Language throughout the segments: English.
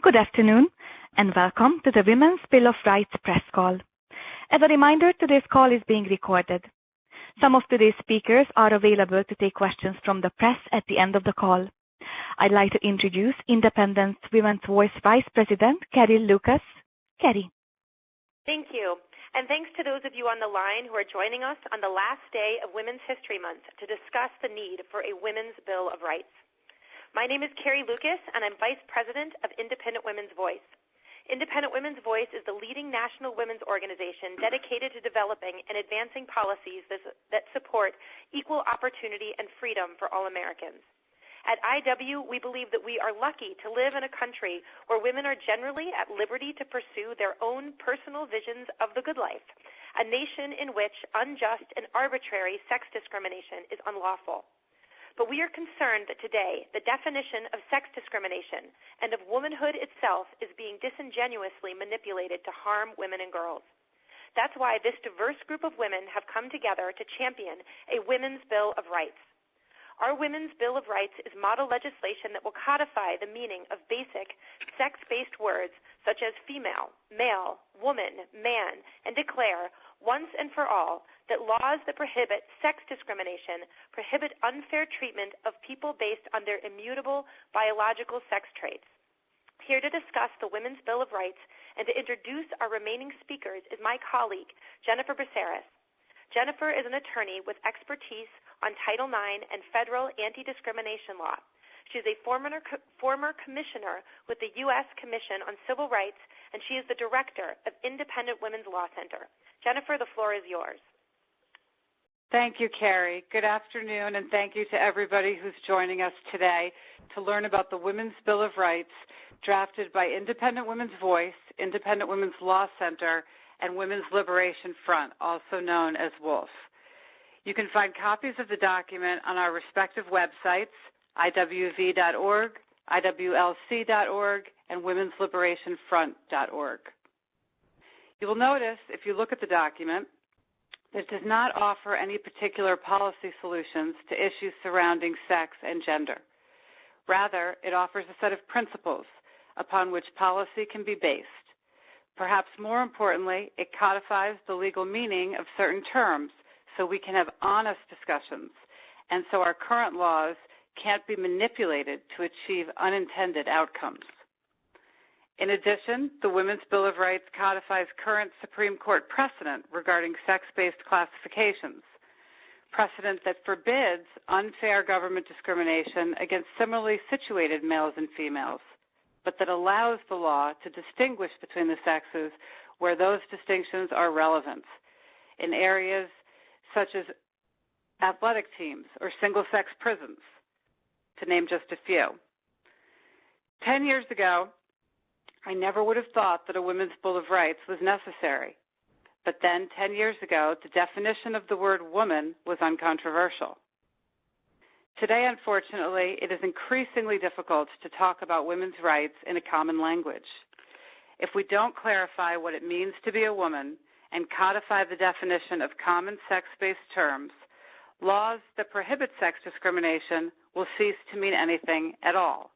Good afternoon, and welcome to the Women's Bill of Rights press call. As a reminder, today's call is being recorded. Some of today's speakers are available to take questions from the press at the end of the call. I'd like to introduce Independent Women's Voice Vice President, Carrie Lucas. Carrie. Thank you. And thanks to those of you on the line who are joining us on the last day of Women's History Month to discuss the need for a Women's Bill of Rights. My name is Carrie Lucas, and I'm Vice President of Independent Women's Voice. Independent Women's Voice is the leading national women's organization dedicated to developing and advancing policies that support equal opportunity and freedom for all Americans. At IW, we believe that we are lucky to live in a country where women are generally at liberty to pursue their own personal visions of the good life, a nation in which unjust and arbitrary sex discrimination is unlawful. But we are concerned that today the definition of sex discrimination and of womanhood itself is being disingenuously manipulated to harm women and girls. That's why this diverse group of women have come together to champion a Women's Bill of Rights. Our Women's Bill of Rights is model legislation that will codify the meaning of basic sex-based words such as female, male, woman, man, and declare once and for all that laws that prohibit sex discrimination prohibit unfair treatment of people based on their immutable biological sex traits. Here to discuss the Women's Bill of Rights and to introduce our remaining speakers is my colleague, Jennifer Braceras. Jennifer is an attorney with expertise on Title IX and federal anti-discrimination law. She is a former commissioner with the U.S. Commission on Civil Rights, and she is the director of Independent Women's Law Center. Jennifer, the floor is yours. Thank you, Carrie. Good afternoon, and thank you to everybody who's joining us today to learn about the Women's Bill of Rights drafted by Independent Women's Voice, Independent Women's Law Center, and Women's Liberation Front, also known as WOLF. You can find copies of the document on our respective websites, IWV.org, IWLC.org, and Women'sLiberationFront.org. You will notice, if you look at the document, it does not offer any particular policy solutions to issues surrounding sex and gender. Rather, it offers a set of principles upon which policy can be based. Perhaps more importantly, it codifies the legal meaning of certain terms so we can have honest discussions, and so our current laws can't be manipulated to achieve unintended outcomes. In addition, the Women's Bill of Rights codifies current Supreme Court precedent regarding sex-based classifications, precedent that forbids unfair government discrimination against similarly situated males and females, but that allows the law to distinguish between the sexes where those distinctions are relevant, in areas such as athletic teams or single-sex prisons, to name just a few. 10 years ago, I never would have thought that a Women's Bill of Rights was necessary. But then, 10 years ago, the definition of the word woman was uncontroversial. Today, unfortunately, it is increasingly difficult to talk about women's rights in a common language. If we don't clarify what it means to be a woman and codify the definition of common sex-based terms, laws that prohibit sex discrimination will cease to mean anything at all.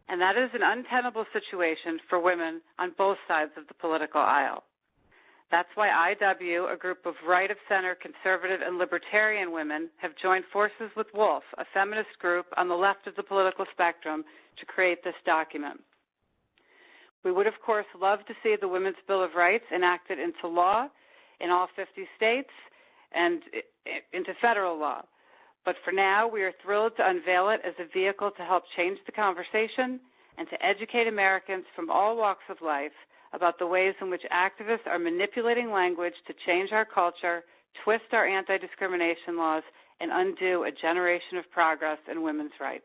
And that is an untenable situation for women on both sides of the political aisle. That's why IW, a group of right-of-center conservative and libertarian women, have joined forces with WOLF, a feminist group on the left of the political spectrum, to create this document. We would, of course, love to see the Women's Bill of Rights enacted into law in all 50 states and into federal law. But for now, we are thrilled to unveil it as a vehicle to help change the conversation and to educate Americans from all walks of life about the ways in which activists are manipulating language to change our culture, twist our anti-discrimination laws, and undo a generation of progress in women's rights.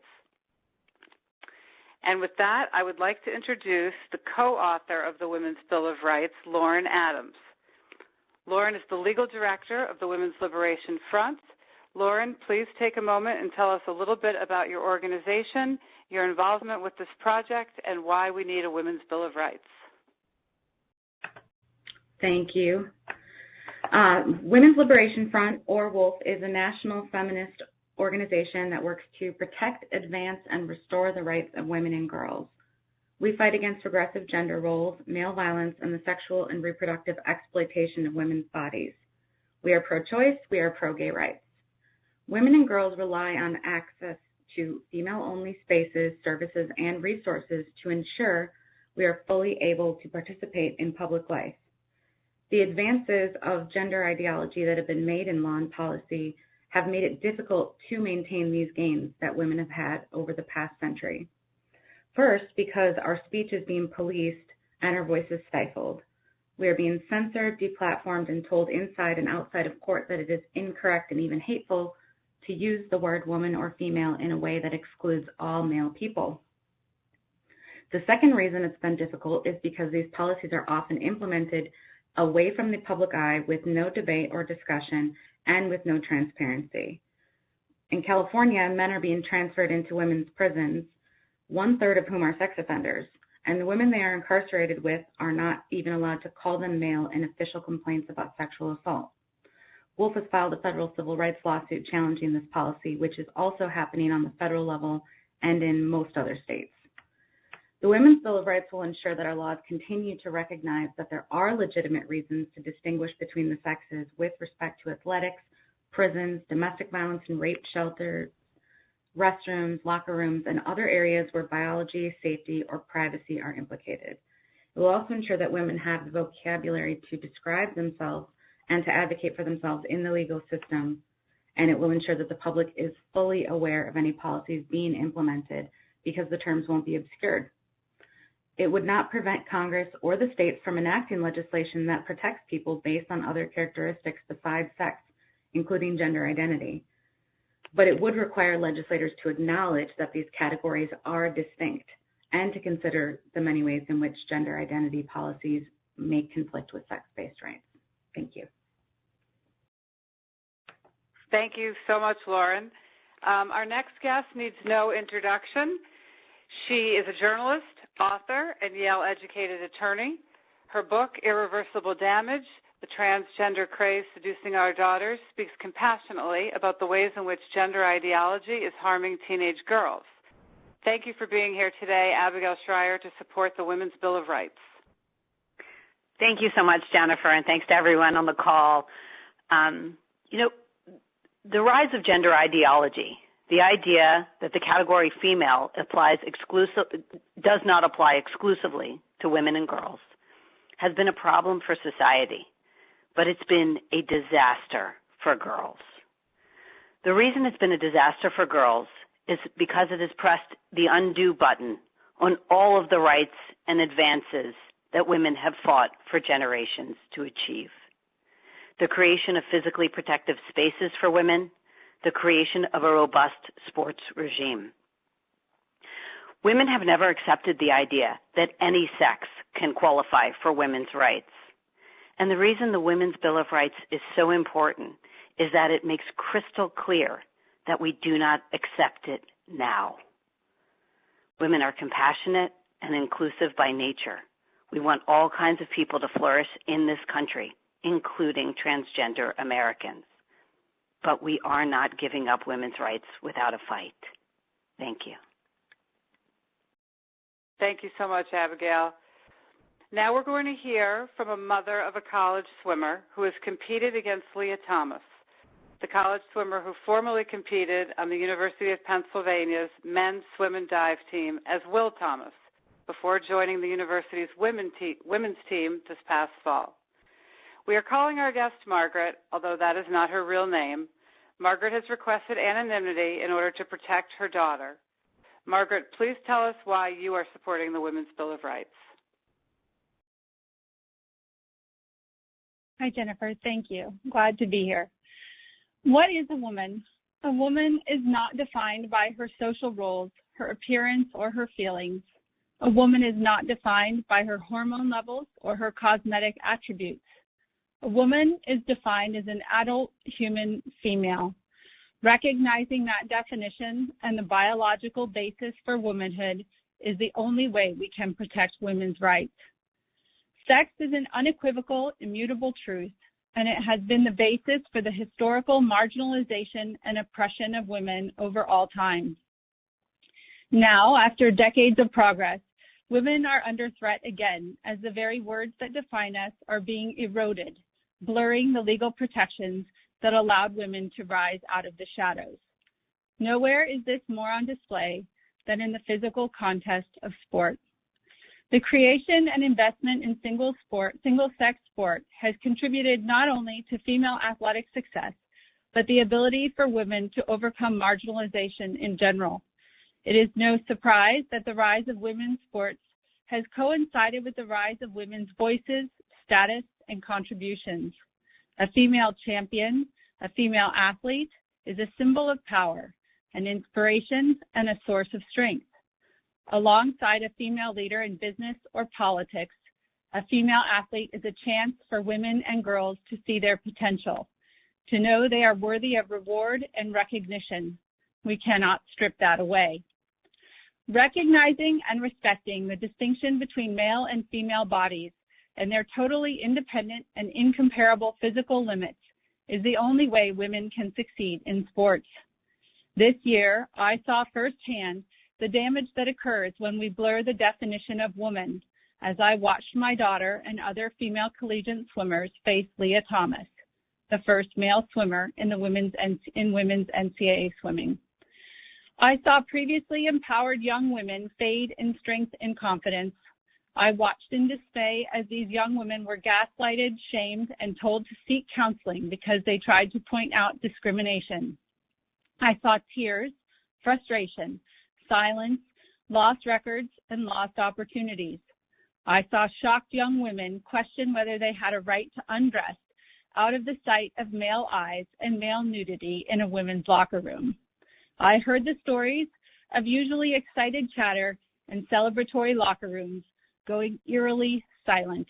And with that, I would like to introduce the co-author of the Women's Bill of Rights, Lauren Adams. Lauren is the legal director of the Women's Liberation Front. Lauren, please take a moment and tell us a little bit about your organization, your involvement with this project, and why we need a Women's Bill of Rights. Thank you. Women's Liberation Front, or WOLF, is a national feminist organization that works to protect, advance, and restore the rights of women and girls. We fight against regressive gender roles, male violence, and the sexual and reproductive exploitation of women's bodies. We are pro-choice. We are pro-gay rights. Women and girls rely on access to female-only spaces, services, and resources to ensure we are fully able to participate in public life. The advances of gender ideology that have been made in law and policy have made it difficult to maintain these gains that women have had over the past century. First, because our speech is being policed and our voices stifled. We are being censored, deplatformed, and told inside and outside of court that it is incorrect and even hateful to use the word woman or female in a way that excludes all male people. The second reason it's been difficult is because these policies are often implemented away from the public eye with no debate or discussion and with no transparency. In California, men are being transferred into women's prisons, 1/3 of whom are sex offenders, and the women they are incarcerated with are not even allowed to call them male in official complaints about sexual assault. Wolf has filed a federal civil rights lawsuit challenging this policy, which is also happening on the federal level and in most other states. The Women's Bill of Rights will ensure that our laws continue to recognize that there are legitimate reasons to distinguish between the sexes with respect to athletics, prisons, domestic violence and rape shelters, restrooms, locker rooms, and other areas where biology, safety, or privacy are implicated. It will also ensure that women have the vocabulary to describe themselves and to advocate for themselves in the legal system, and it will ensure that the public is fully aware of any policies being implemented because the terms won't be obscured. It would not prevent Congress or the states from enacting legislation that protects people based on other characteristics besides sex, including gender identity. But it would require legislators to acknowledge that these categories are distinct and to consider the many ways in which gender identity policies may conflict with sex-based rights. Thank you. Thank you so much, Lauren. Our next guest needs no introduction. She is a journalist, author, and Yale-educated attorney. Her book, Irreversible Damage, The Transgender Craze Seducing Our Daughters, speaks compassionately about the ways in which gender ideology is harming teenage girls. Thank you for being here today, Abigail Schreier, to support the Women's Bill of Rights. Thank you so much, Jennifer, and thanks to everyone on the call. The rise of gender ideology, the idea that the category female does not apply exclusively to women and girls, has been a problem for society, but it's been a disaster for girls. The reason it's been a disaster for girls is because it has pressed the undo button on all of the rights and advances that women have fought for generations to achieve. The creation of physically protective spaces for women, the creation of a robust sports regime. Women have never accepted the idea that any sex can qualify for women's rights. And the reason the Women's Bill of Rights is so important is that it makes crystal clear that we do not accept it now. Women are compassionate and inclusive by nature. We want all kinds of people to flourish in this country, including transgender Americans. But we are not giving up women's rights without a fight. Thank you. Thank you so much, Abigail. Now we're going to hear from a mother of a college swimmer who has competed against Leah Thomas, the college swimmer who formerly competed on the University of Pennsylvania's men's swim and dive team as Will Thomas before joining the university's women's team this past fall. We are calling our guest Margaret, although that is not her real name. Margaret has requested anonymity in order to protect her daughter. Margaret, please tell us why you are supporting the Women's Bill of Rights. Hi, Jennifer. Thank you. Glad to be here. What is a woman? A woman is not defined by her social roles, her appearance, or her feelings. A woman is not defined by her hormone levels or her cosmetic attributes. A woman is defined as an adult human female. Recognizing that definition and the biological basis for womanhood is the only way we can protect women's rights. Sex is an unequivocal, immutable truth, and it has been the basis for the historical marginalization and oppression of women over all time. Now, after decades of progress, Women are under threat again as the very words that define us are being eroded, blurring the legal protections that allowed women to rise out of the shadows. Nowhere is this more on display than in the physical contest of sport. The creation and investment in single-sex sport has contributed not only to female athletic success, but the ability for women to overcome marginalization in general. It is no surprise that the rise of women's sports has coincided with the rise of women's voices, status, and contributions. A female champion, a female athlete, is a symbol of power, an inspiration, and a source of strength. Alongside a female leader in business or politics, a female athlete is a chance for women and girls to see their potential, to know they are worthy of reward and recognition. We cannot strip that away. Recognizing and respecting the distinction between male and female bodies and their totally independent and incomparable physical limits is the only way women can succeed in sports. This year, I saw firsthand the damage that occurs when we blur the definition of woman, as I watched my daughter and other female collegiate swimmers face Leah Thomas, the first male swimmer in women's NCAA swimming. I saw previously empowered young women fade in strength and confidence. I watched in dismay as these young women were gaslighted, shamed, and told to seek counseling because they tried to point out discrimination. I saw tears, frustration, silence, lost records, and lost opportunities. I saw shocked young women question whether they had a right to undress out of the sight of male eyes and male nudity in a women's locker room. I heard the stories of usually excited chatter and celebratory locker rooms going eerily silent.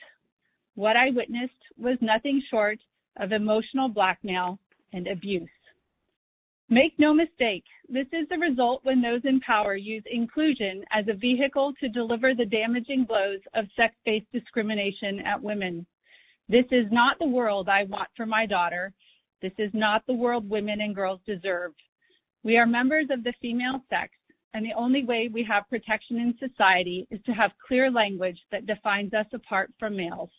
What I witnessed was nothing short of emotional blackmail and abuse. Make no mistake, this is the result when those in power use inclusion as a vehicle to deliver the damaging blows of sex-based discrimination at women. This is not the world I want for my daughter. This is not the world women and girls deserve. We are members of the female sex, and the only way we have protection in society is to have clear language that defines us apart from males.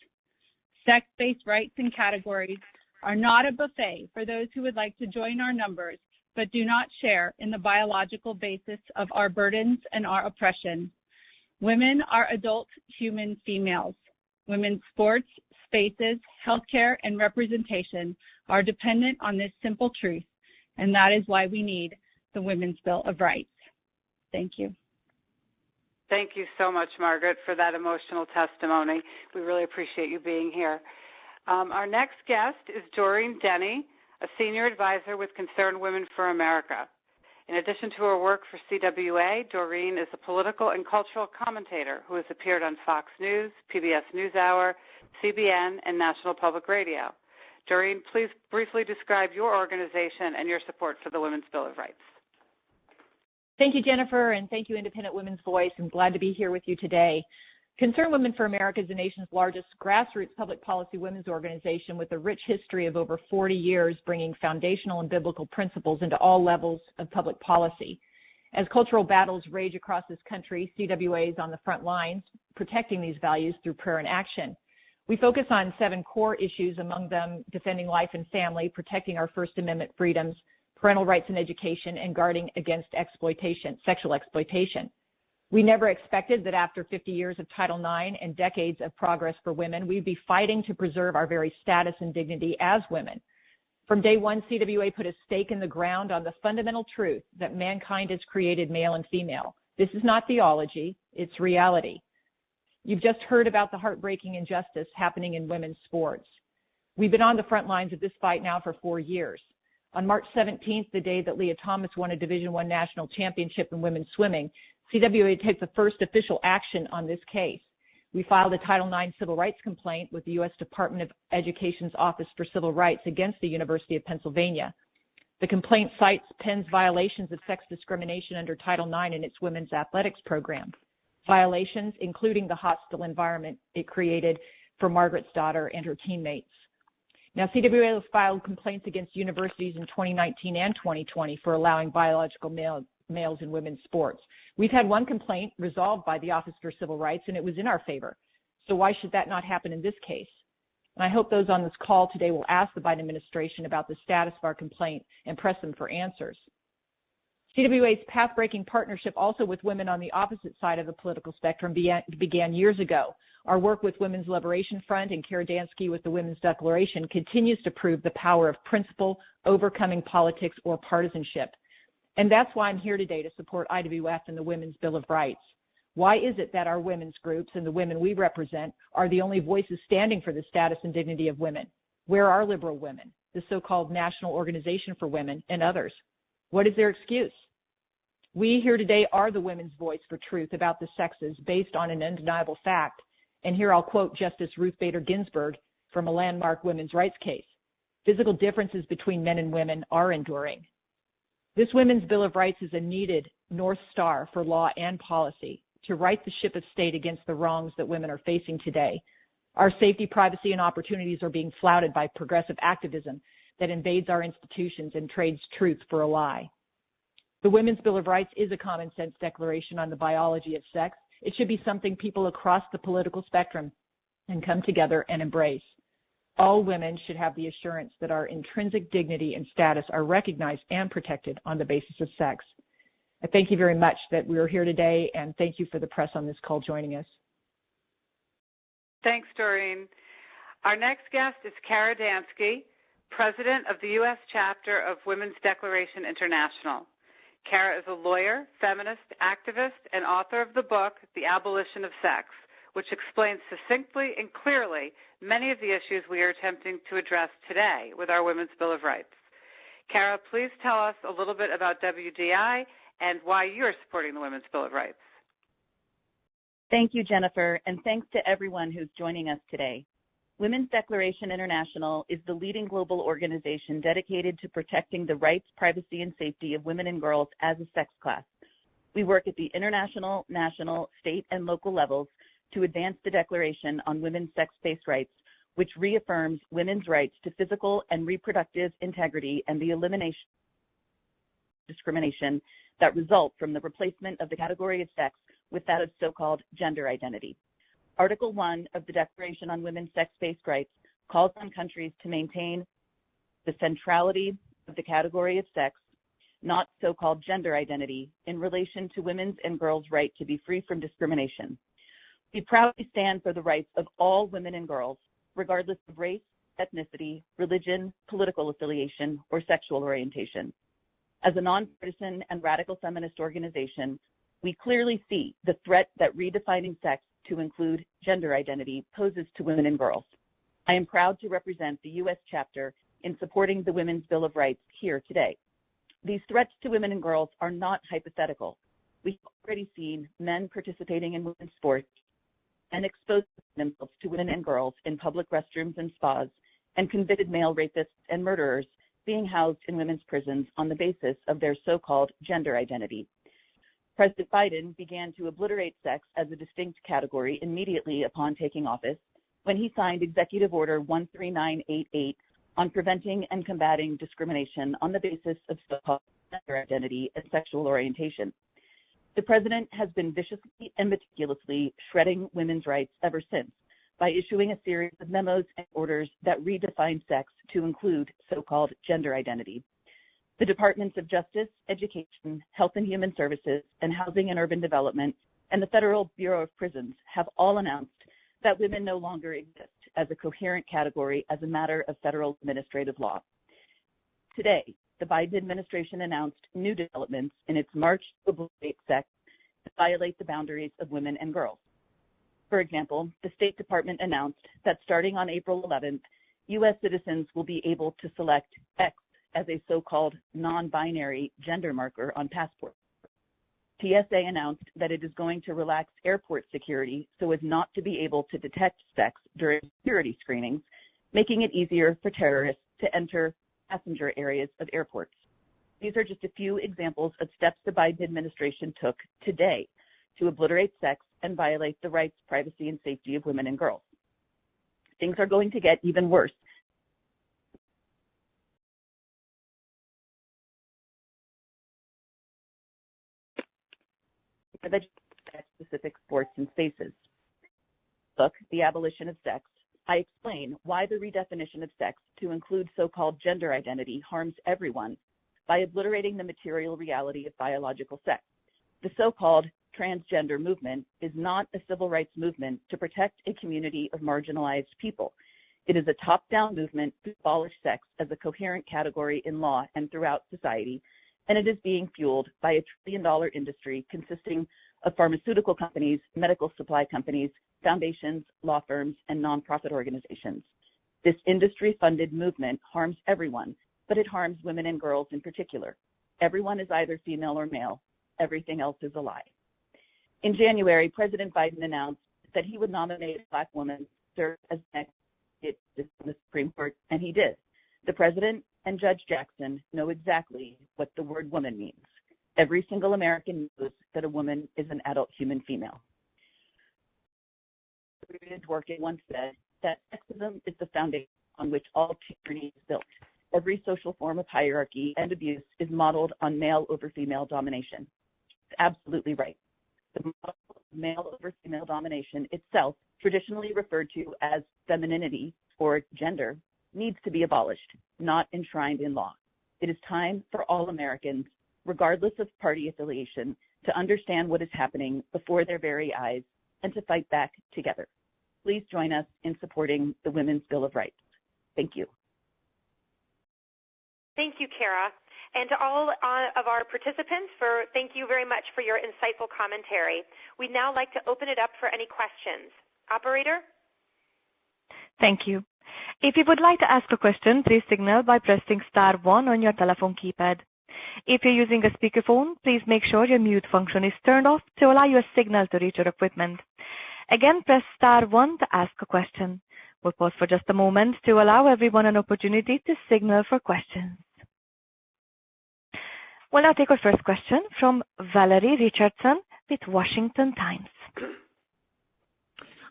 Sex-based rights and categories are not a buffet for those who would like to join our numbers, but do not share in the biological basis of our burdens and our oppression. Women are adult human females. Women's sports, spaces, healthcare, and representation are dependent on this simple truth, and that is why we need the Women's Bill of Rights. Thank you. Thank you so much, Margaret, for that emotional testimony. We really appreciate you being here. Our next guest is Doreen Denny, a senior advisor with Concerned Women for America. In addition to her work for CWA, Doreen is a political and cultural commentator who has appeared on Fox News, PBS NewsHour, CBN, and National Public Radio. Doreen, please briefly describe your organization and your support for the Women's Bill of Rights. Thank you, Jennifer, and thank you, Independent Women's Voice. I'm glad to be here with you today. Concerned Women for America is the nation's largest grassroots public policy women's organization with a rich history of over 40 years bringing foundational and biblical principles into all levels of public policy. As cultural battles rage across this country, CWA is on the front lines, protecting these values through prayer and action. We focus on 7 core issues, among them defending life and family, protecting our First Amendment freedoms, parental rights and education, and guarding against sexual exploitation. We never expected that after 50 years of Title IX and decades of progress for women, we'd be fighting to preserve our very status and dignity as women. From day one, CWA put a stake in the ground on the fundamental truth that mankind is created male and female. This is not theology, it's reality. You've just heard about the heartbreaking injustice happening in women's sports. We've been on the front lines of this fight now for 4 years. On March 17th, the day that Leah Thomas won a Division I national championship in women's swimming, CWA took the first official action on this case. We filed a Title IX civil rights complaint with the U.S. Department of Education's Office for Civil Rights against the University of Pennsylvania. The complaint cites Penn's violations of sex discrimination under Title IX in its women's athletics program. Violations including the hostile environment it created for Margaret's daughter and her teammates. Now, CWA has filed complaints against universities in 2019 and 2020 for allowing biological male males in women's sports. We've had one complaint resolved by the Office for Civil Rights, and it was in our favor. So why should that not happen in this case? And I hope those on this call today will ask the Biden administration about the status of our complaint and press them for answers. CWA's path-breaking partnership also with women on the opposite side of the political spectrum began years ago. Our work with Women's Liberation Front and Kara Dansky with the Women's Declaration continues to prove the power of principle overcoming politics or partisanship. And that's why I'm here today to support IWF and the Women's Bill of Rights. Why is it that our women's groups and the women we represent are the only voices standing for the status and dignity of women? Where are liberal women, the so-called National Organization for Women, and others? What is their excuse? We here today are the women's voice for truth about the sexes based on an undeniable fact. And here I'll quote Justice Ruth Bader Ginsburg from a landmark women's rights case. Physical differences between men and women are enduring. This Women's Bill of Rights is a needed North Star for law and policy to right the ship of state against the wrongs that women are facing today. Our safety, privacy, and opportunities are being flouted by progressive activism that invades our institutions and trades truth for a lie. The Women's Bill of Rights is a common sense declaration on the biology of sex. It should be something people across the political spectrum can come together and embrace. All women should have the assurance that our intrinsic dignity and status are recognized and protected on the basis of sex. I thank you very much that we are here today, and thank you for the press on this call joining us. Thanks, Doreen. Our next guest is Kara Dansky, President of the U.S. chapter of Women's Declaration International. Kara is a lawyer, feminist, activist, and author of the book, The Abolition of Sex, which explains succinctly and clearly many of the issues we are attempting to address today with our Women's Bill of Rights. Kara, please tell us a little bit about WDI and why you're supporting the Women's Bill of Rights. Thank you, Jennifer, and thanks to everyone who's joining us today. Women's Declaration International is the leading global organization dedicated to protecting the rights, privacy, and safety of women and girls as a sex class. We work at the international, national, state, and local levels to advance the Declaration on Women's Sex-Based Rights, which reaffirms women's rights to physical and reproductive integrity and the elimination of discrimination that result from the replacement of the category of sex with that of so-called gender identity. Article 1 of the Declaration on Women's Sex-Based Rights calls on countries to maintain the centrality of the category of sex, not so-called gender identity, in relation to women's and girls' right to be free from discrimination. We proudly stand for the rights of all women and girls, regardless of race, ethnicity, religion, political affiliation, or sexual orientation. As a nonpartisan and radical feminist organization, we clearly see the threat that redefining sex to include gender identity poses to women and girls. I am proud to represent the U.S. chapter in supporting the Women's Bill of Rights here today. These threats to women and girls are not hypothetical. We've already seen men participating in women's sports and exposing themselves to women and girls in public restrooms and spas, and convicted male rapists and murderers being housed in women's prisons on the basis of their so-called gender identity. President Biden began to obliterate sex as a distinct category immediately upon taking office when he signed Executive Order 13988 on preventing and combating discrimination on the basis of so-called gender identity and sexual orientation. The president has been viciously and meticulously shredding women's rights ever since by issuing a series of memos and orders that redefine sex to include so-called gender identity. The Departments of Justice, Education, Health and Human Services, and Housing and Urban Development, and the Federal Bureau of Prisons have all announced that women no longer exist as a coherent category as a matter of federal administrative law. Today, the Biden administration announced new developments in its march to obliterate sex to violate the boundaries of women and girls. For example, the State Department announced that starting on April 11th, U.S. citizens will be able to select X as a so-called non-binary gender marker on passports. TSA announced that it is going to relax airport security so as not to be able to detect sex during security screenings, making it easier for terrorists to enter passenger areas of airports. These are just a few examples of steps the Biden administration took today to obliterate sex and violate the rights, privacy, and safety of women and girls. Things are going to get even worse for the sex-specific sports and spaces. Book, The Abolition of Sex, I explain why the redefinition of sex to include so-called gender identity harms everyone by obliterating the material reality of biological sex. The so-called transgender movement is not a civil rights movement to protect a community of marginalized people. It is a top-down movement to abolish sex as a coherent category in law and throughout society, and it is being fueled by a trillion-dollar industry consisting of pharmaceutical companies, medical supply companies, foundations, law firms, and nonprofit organizations. This industry-funded movement harms everyone, but it harms women and girls in particular. Everyone is either female or male. Everything else is a lie. In January, President Biden announced that he would nominate a Black woman to serve as next in the Supreme Court, and he did. The president and Judge Jackson know exactly what the word woman means. Every single American knows that a woman is an adult human female. Dworkin once said that sexism is the foundation on which all tyranny is built. Every social form of hierarchy and abuse is modeled on male over female domination. It's absolutely right. The model of male over female domination itself, traditionally referred to as femininity or gender, needs to be abolished, not enshrined in law. It is time for all Americans, regardless of party affiliation, to understand what is happening before their very eyes and to fight back together. Please join us in supporting the Women's Bill of Rights. Thank you. Thank you, Kara. And to all of our participants, thank you very much for your insightful commentary. We'd now like to open it up for any questions. Operator? Thank you. If you would like to ask a question, please signal by pressing star 1 on your telephone keypad. If you're using a speakerphone, please make sure your mute function is turned off to allow your signal to reach your equipment. Again, press star 1 to ask a question. We'll pause for just a moment to allow everyone an opportunity to signal for questions. We'll now take our first question from Valerie Richardson with Washington Times.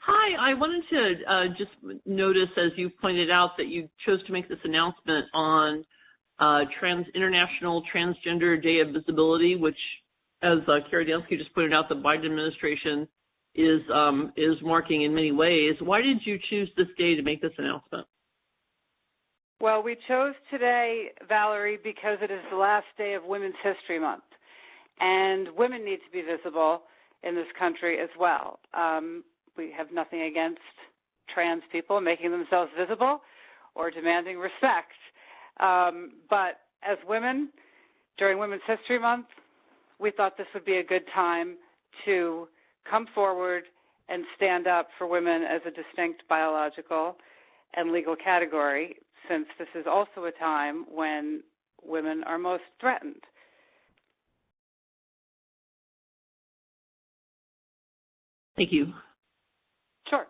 Hi, I wanted to just notice, as you pointed out, that you chose to make this announcement on International Transgender Day of Visibility, which, as Kara Dansky just pointed out, the Biden administration is marking in many ways. Why did you choose this day to make this announcement? Well, we chose today, Valerie, because it is the last day of Women's History Month, and women need to be visible in this country as well. We have nothing against trans people making themselves visible or demanding respect. But as women, during Women's History Month, we thought this would be a good time to come forward and stand up for women as a distinct biological and legal category, since this is also a time when women are most threatened. Thank you. Sure.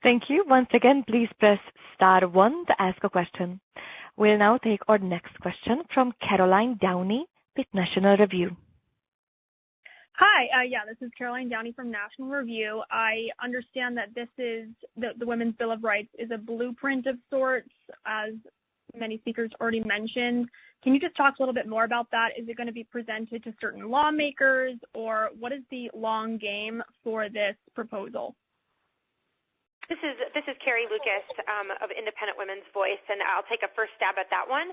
Thank you. Once again, please press star 1 to ask a question. We'll now take our next question from Caroline Downey with National Review. Hi, this is Caroline Downey from National Review. I understand that this is the Women's Bill of Rights is a blueprint of sorts, as many speakers already mentioned. Can you just talk a little bit more about that? Is it going to be presented to certain lawmakers, or what is the long game for this proposal? This is Carrie Lucas of Independent Women's Voice, and I'll take a first stab at that one,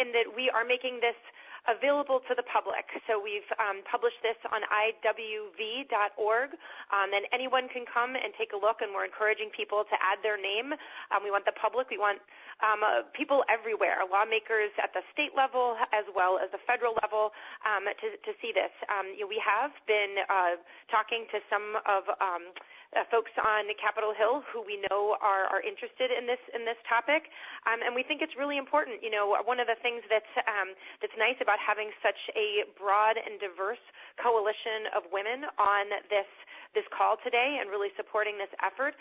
in that we are making this available to the public. So we've published this on IWV.org, and anyone can come and take a look, and we're encouraging people to add their name. We want the public, we want people everywhere, lawmakers at the state level as well as the federal level, to see this. We have been talking to some of folks on Capitol Hill who we know are interested in this topic, and we think it's really important. One of the things that's nice about having such a broad and diverse coalition of women on this call today and really supporting this effort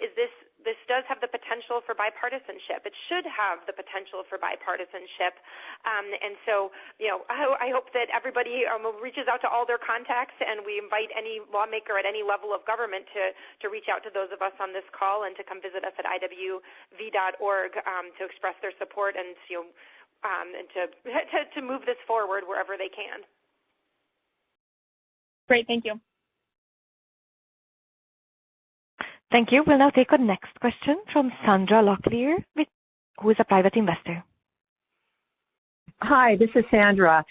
is this does have the potential for bipartisanship. It should have the potential for bipartisanship, and so I hope that everybody reaches out to all their contacts, and we invite any lawmaker at any level of government to reach out to those of us on this call and to come visit us at IWV.org to express their support and to move this forward wherever they can. Great, thank you. Thank you. We'll now take our next question from Sandra Locklear, who is a private investor. Hi, this is Sandra.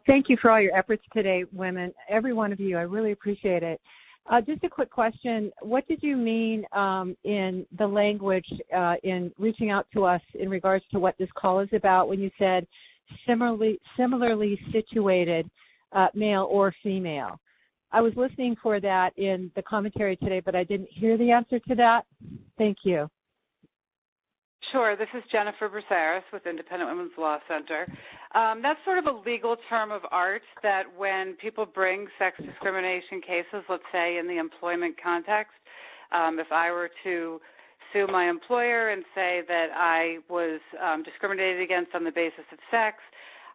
Thank you for all your efforts today, women. Every one of you, I really appreciate it. Just a quick question. What did you mean in the language in reaching out to us in regards to what this call is about when you said similarly situated male or female? I was listening for that in the commentary today, but I didn't hear the answer to that. Thank you. Sure. This is Jennifer Braceras with Independent Women's Law Center. That's sort of a legal term of art that when people bring sex discrimination cases, let's say in the employment context, if I were to sue my employer and say that I was discriminated against on the basis of sex,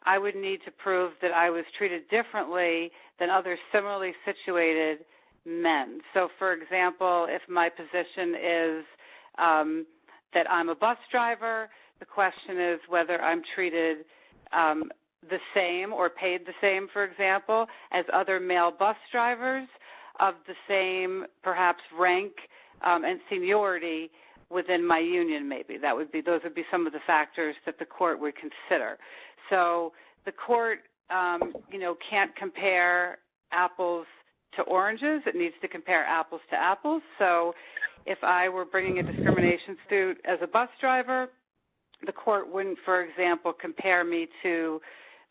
I would need to prove that I was treated differently than other similarly situated men. So, for example, if my position is that I'm a bus driver, the question is whether I'm treated the same or paid the same, for example, as other male bus drivers of the same, perhaps, rank and seniority within my union, maybe. Those would be some of the factors that the court would consider. So the court, can't compare apples to oranges. It needs to compare apples to apples. So if I were bringing a discrimination suit as a bus driver, the court wouldn't, for example, compare me to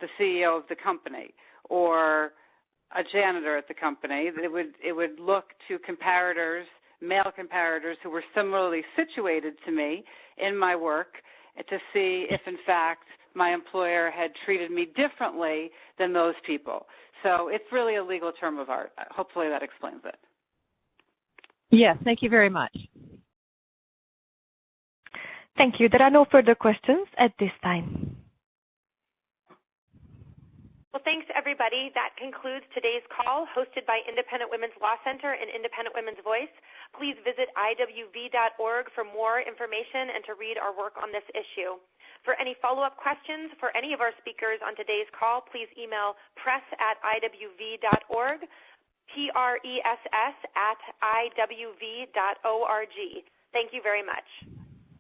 the CEO of the company or a janitor at the company. It would look to comparators, male comparators who were similarly situated to me in my work to see if, in fact, my employer had treated me differently than those people. So it's really a legal term of art. Hopefully that explains it. Yes, thank you very much. Thank you. There are no further questions at this time. Well, thanks, everybody. That concludes today's call, hosted by Independent Women's Law Center and Independent Women's Voice. Please visit IWV.org for more information and to read our work on this issue. For any follow-up questions for any of our speakers on today's call, please email press@IWV.org, PRESS@IWV.org. Thank you very much.